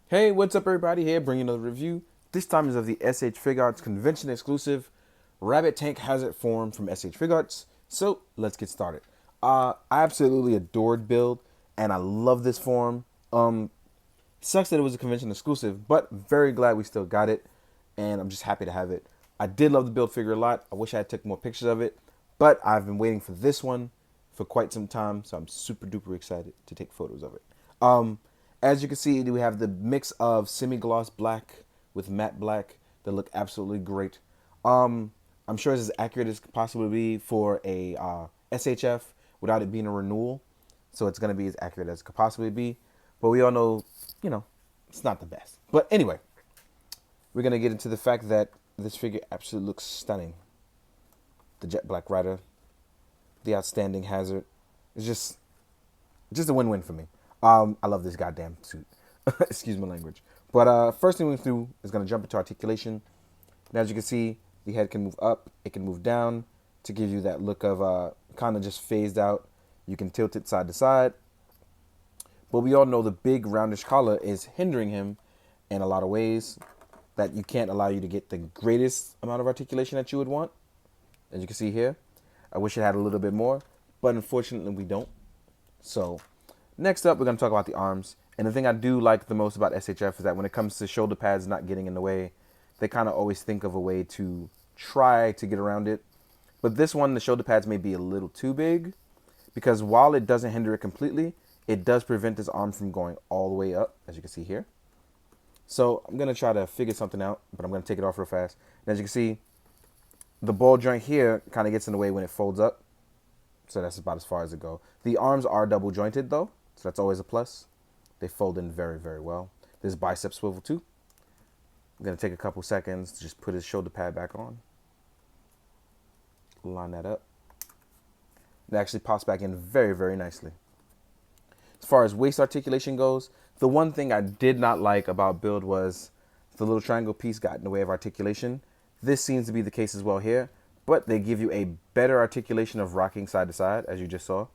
Hey, what's up, everybody? Here, bringing another review. This time is of the SH Figuarts convention exclusive RabbitTank Hazard form from SH Figuarts. So let's get started. I absolutely adored build, and I love this form. Sucks that it was a convention exclusive, but very glad we still got it, and I'm just happy to have it. I did love the build figure a lot. I wish I had took more pictures of it, but I've been waiting for this one for quite some time, so I'm super duper excited to take photos of it. As you can see, we have the mix of semi-gloss black with matte black that look absolutely great. I'm sure it's as accurate as it could possibly be for a SHF without it being a renewal, so it's going to be as accurate as it could possibly be. But we all know, you know, it's not the best. But anyway, we're going to get into the fact that this figure absolutely looks stunning. The jet black rider, the outstanding hazard. It's just a win-win for me. I love this goddamn suit. Excuse my language. But first thing we do is going to jump into articulation. And as you can see, the head can move up, it can move down to give you that look of kind of just phased out. You can tilt it side to side. But we all know the big roundish collar is hindering him in a lot of ways that you can't allow you to get the greatest amount of articulation that you would want. As you can see here, I wish it had a little bit more, but unfortunately we don't. So next up, we're going to talk about the arms. And the thing I do like the most about SHF is that when it comes to shoulder pads not getting in the way, they kind of always think of a way to try to get around it. But this one, the shoulder pads may be a little too big because while it doesn't hinder it completely, it does prevent this arm from going all the way up, as you can see here. So I'm going to try to figure something out, but I'm going to take it off real fast. And as you can see, the ball joint here kind of gets in the way when it folds up. So that's about as far as it goes. The arms are double jointed though, so that's always a plus. They fold in very, very well. This bicep swivel too. I'm going to take a couple seconds to just put his shoulder pad back on. Line that up. It actually pops back in very, very nicely. As far as waist articulation goes, the one thing I did not like about build was the little triangle piece got in the way of articulation. This seems to be the case as well here, but they give you a better articulation of rocking side to side, as you just saw.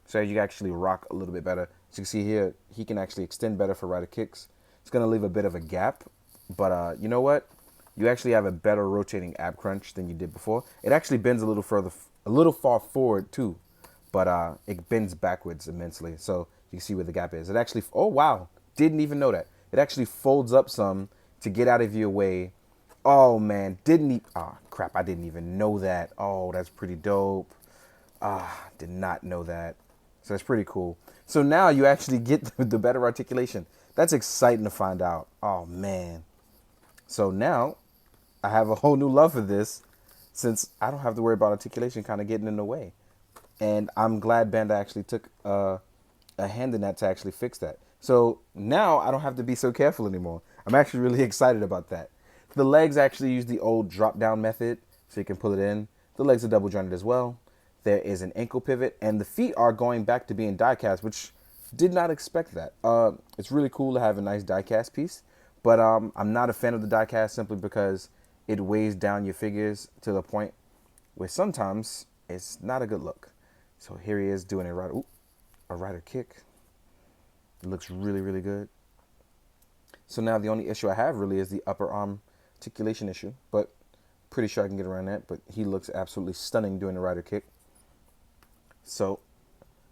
So you can actually rock a little bit better. As you can see here, he can actually extend better for rider kicks. It's going to leave a bit of a gap, but you know what? You actually have a better rotating ab crunch than you did before. It actually bends a little further, a little far forward too, but it bends backwards immensely. So you can see where the gap is. It actually, oh wow, didn't even know that. It actually folds up some to get out of your way. Oh man, crap, I didn't even know that. Oh, that's pretty dope. Did not know that. So that's pretty cool. So now you actually get the better articulation. That's exciting to find out. Oh man. So now I have a whole new love for this since I don't have to worry about articulation kind of getting in the way. And I'm glad Bandai actually took a hand in that to actually fix that. So now I don't have to be so careful anymore. I'm actually really excited about that. The legs actually use the old drop down method, so you can pull it in. The legs are double jointed as well. There is an ankle pivot, and the feet are going back to being die cast, which did not expect that. It's really cool to have a nice die cast piece, but I'm not a fan of the die cast simply because it weighs down your figures to the point where sometimes it's not a good look. So here he is doing a rider kick. It looks really, really good. So now the only issue I have really is the upper arm articulation issue, but pretty sure I can get around that. But he looks absolutely stunning doing the rider kick. So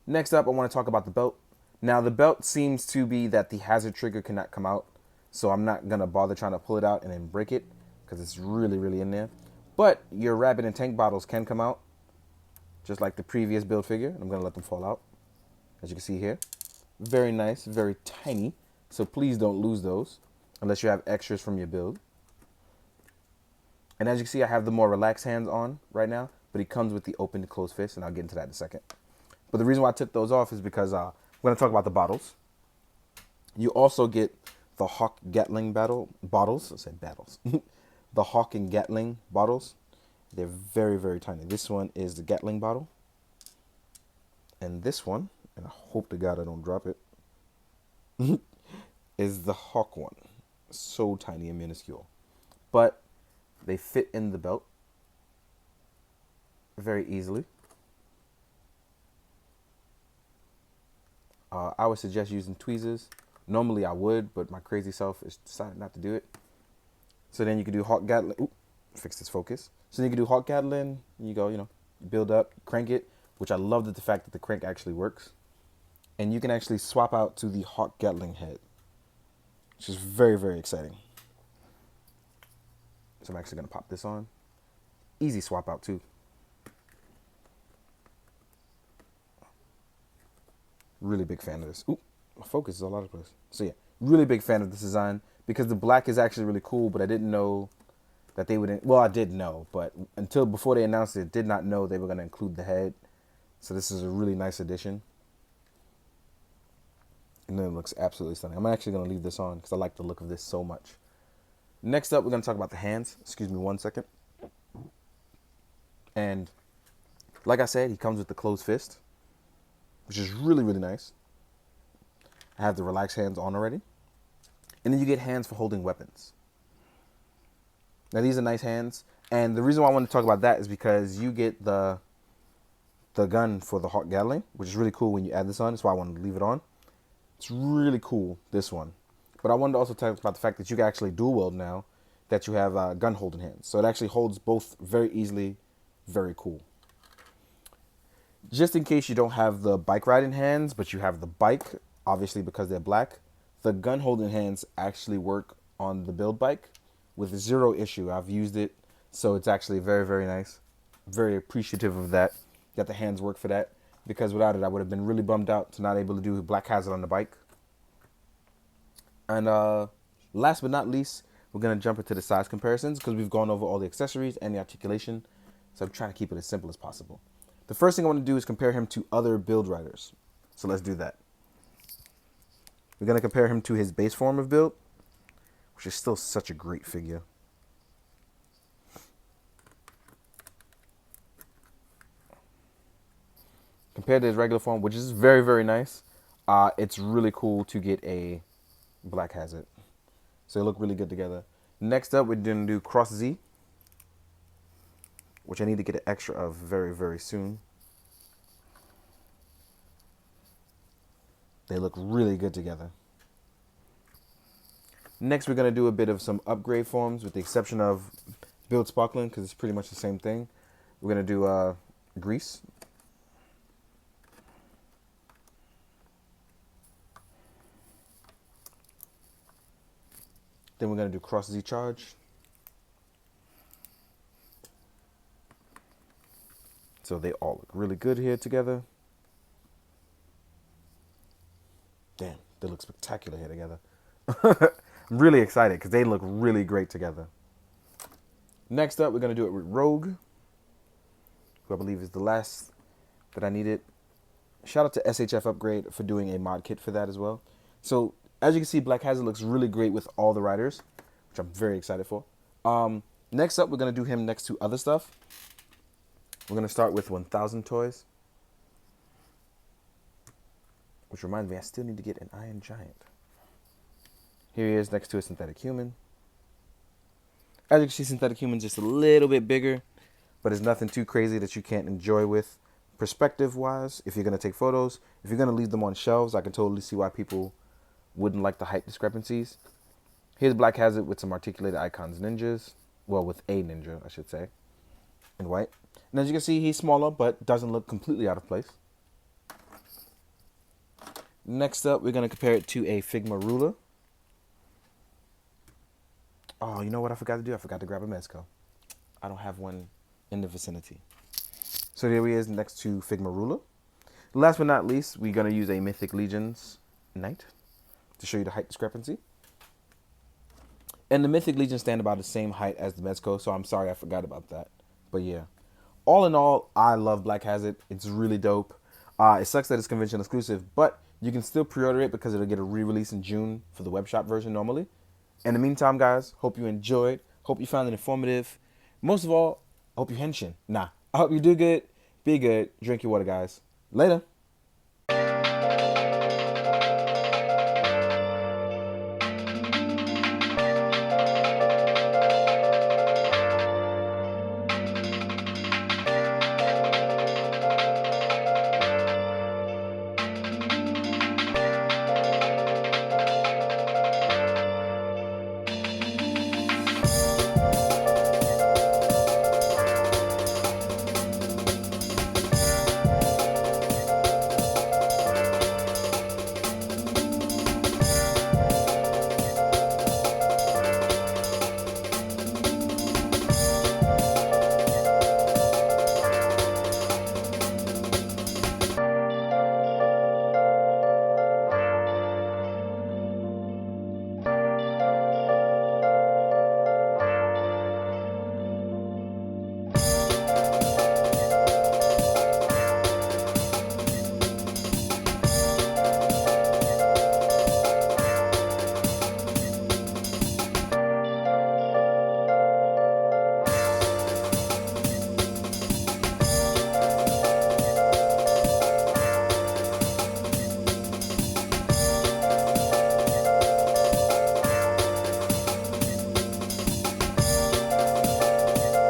next up, I want to talk about the belt. Now the belt seems to be that the hazard trigger cannot come out, so I'm not going to bother trying to pull it out and then break it because it's really, really in there. But your Rabbit and Tank bottles can come out, just like the previous build figure. I'm going to let them fall out, as you can see here. Very nice, very tiny, so please don't lose those unless you have extras from your build. And as you can see, I have the more relaxed hands on right now, but he comes with the open to closed fist, and I'll get into that in a second. But the reason why I took those off is because we're going to talk about the bottles. You also get the Hawk Gatling bottles. I said battles. The Hawk and Gatling bottles. They're very, very tiny. This one is the Gatling bottle. And this one, and I hope to God I don't drop it, is the Hawk one. So tiny and minuscule. But they fit in the belt very easily. I would suggest using tweezers Normally I would, but my crazy self is decided not to do it. So then you can do Hawk Gatling. Oop, fix this focus. So then you can do Hawk Gatling. You go, build up, crank it, which I love the fact that the crank actually works. And you can actually swap out to the Hawk Gatling head, which is very, very exciting. So I'm actually going to pop this on. Easy swap out too. Really big fan of this. Oop, my focus is all over the place. So yeah, really big fan of this design because the black is actually really cool, but I didn't know that they would, well, I did know, but before they announced it, did not know they were going to include the head. So this is a really nice addition. And then it looks absolutely stunning. I'm actually going to leave this on because I like the look of this so much. Next up, we're going to talk about the hands. Excuse me 1 second. And like I said, he comes with the closed fist, which is really, really nice. I have the relaxed hands on already. And then you get hands for holding weapons. Now, these are nice hands. And the reason why I want to talk about that is because you get the gun for the Hawk Gatling, which is really cool when you add this on. That's why I wanted to leave it on. It's really cool, this one. But I wanted to also talk about the fact that you can actually dual wield now that you have gun holding hands. So it actually holds both very easily. Very cool. Just in case you don't have the bike riding hands, but you have the bike, obviously because they're black, the gun holding hands actually work on the build bike with zero issue. I've used it, so it's actually very, very nice. Very appreciative of that the hands work for that, because without it, I would have been really bummed out to not able to do Black Hazard on the bike. And last but not least, we're going to jump into the size comparisons because we've gone over all the accessories and the articulation. So I'm trying to keep it as simple as possible. The first thing I want to do is compare him to other build riders. So let's do that. We're going to compare him to his base form of build, which is still such a great figure. Compared to his regular form, which is very, very nice. It's really cool to get a Black Hazard. So they look really good together. Next up, we're going to do Cross Z, which I need to get an extra of very, very soon. They look really good together. Next, we're going to do a bit of some upgrade forms with the exception of Build Sparkling because it's pretty much the same thing. We're going to do Grease. Then we're going to do Cross Z Charge. So they all look really good here together. Damn, they look spectacular here together. I'm really excited because they look really great together. Next up, we're going to do it with Rogue, who I believe is the last that I needed. Shout out to SHF Upgrade for doing a mod kit for that as well. So as you can see, Black Hazard looks really great with all the riders, which I'm very excited for. Next up, we're going to do him next to other stuff. We're going to start with 1000 Toys. Which reminds me, I still need to get an Iron Giant. Here he is next to a Synthetic Human. As you can see, Synthetic Human's just a little bit bigger, but it's nothing too crazy that you can't enjoy with. Perspective-wise, if you're going to take photos, if you're going to leave them on shelves, I can totally see why people wouldn't like the height discrepancies. Here's Black Hazard with some articulated icons ninjas. Well, with a ninja, I should say, in white. And as you can see, he's smaller, but doesn't look completely out of place. Next up, we're going to compare it to a Figma Ruler. Oh, you know what I forgot to do? I forgot to grab a Mezco. I don't have one in the vicinity. So here he is next to Figma Ruler. Last but not least, we're going to use a Mythic Legions Knight to show you the height discrepancy. And the Mythic Legions stand about the same height as the Mezco, so I'm sorry I forgot about that. But yeah, all in all, I love Black Hazard. It's really dope. It sucks that it's convention exclusive, but you can still pre-order it because it'll get a re-release in June for the web shop version normally. In the meantime, guys, hope you enjoyed. Hope you found it informative. Most of all, I hope you henshin. I hope you do good, be good, drink your water, guys. Later.